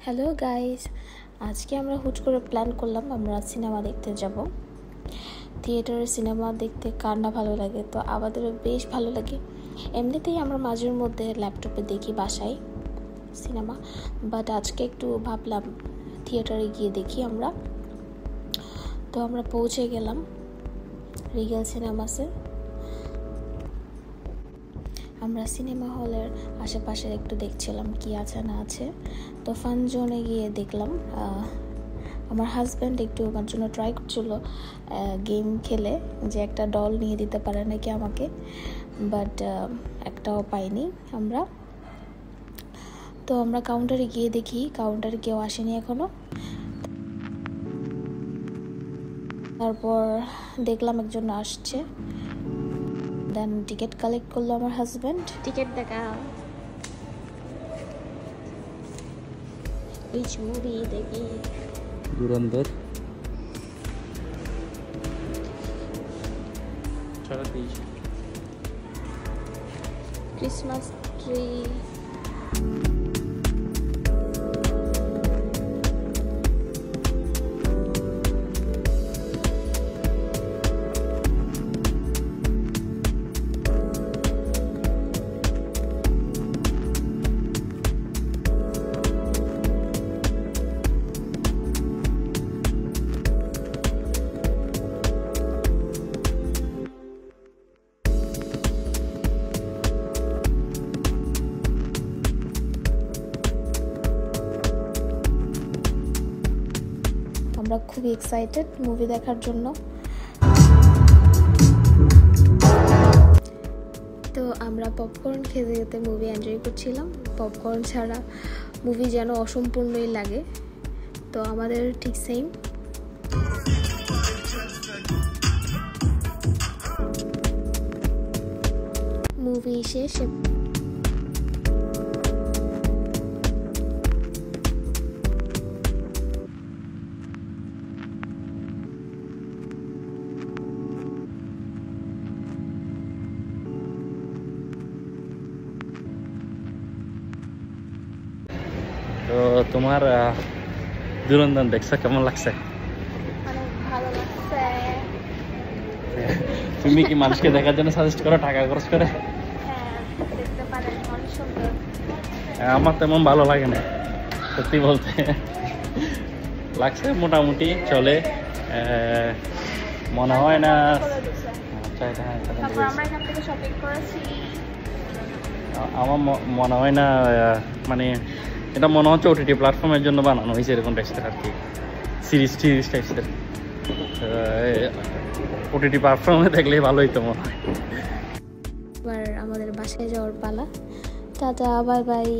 Hello guys, আজকে আমরা হুট করে প্ল্যান করলাম আমরা সিনেমা দেখতে যাব। থিয়েটারে সিনেমা দেখতে কার না ভালো লাগে, তো আমাদেরও বেশ ভালো লাগে। এমনিতেই আমরা মাঝের মধ্যে ল্যাপটপে দেখি বাসায় সিনেমা, বাট আজকে একটু ভাবলাম থিয়েটারে গিয়ে দেখি আমরা। তো আমরা পৌঁছে গেলাম রিগেল সিনেমাসে। আমরা সিনেমা হলের আশেপাশে একটু দেখছিলাম কি আছে না আছে। তো ফান জোনে গিয়ে দেখলাম আমার হাজব্যান্ড একটু আমার জন্য ট্রাই করছিল গেম খেলে যে একটা ডল নিয়ে দিতে পারে নাকি আমাকে, বাট একটাও পাইনি আমরা। তো আমরা কাউন্টারে গিয়ে দেখি কাউন্টারে কেউ আসেনি এখনো। তারপর দেখলাম একজন আসছে, দেন টিকিট কালেক্ট করলো আমার হাজব্যান্ড। টিকিট দেখাও, which movie দেখি? ধুরন্ধর। Christmas tree. আমরা খুবই এক্সাইটেড মুভি দেখার জন্য। তো আমরা পপকর্ন খেতে খেতে মুভি এনজয় করছিলাম। পপকর্ন ছাড়া মুভি যেন অসম্পূর্ণই লাগে, তো আমাদের ঠিক সেম। মুভি শেষ। তো তোমার ধুরন্ধর দেখছো, কেমন লাগছে? অনেক ভালো লাগছে। তুমি কি মানুষকে দেখার জন্য সাজেস্ট করো টাকা খরচ করে? হ্যাঁ, দেখতে পারেন, অনেক সুন্দর। আমার তেমন ভালো লাগে না সত্যি বলতে। লাগছে মোটামুটি চলে, মনে হয় না। আচ্ছা, তারপর আমরা এখান থেকে শপিং করেছি। আমার মনে হয় না, মানে এটা মনে হচ্ছে ওটিটি প্ল্যাটফর্মের জন্য বানানো হয়েছে এরকম টাইপসের আর কি, সিরিজ টাইপসের। ওটিটি প্ল্যাটফর্মে দেখলেই ভালো হইতো মনে হয়। এবার আমাদের বাসায় যাওয়ার পালা। Tata, bye bye.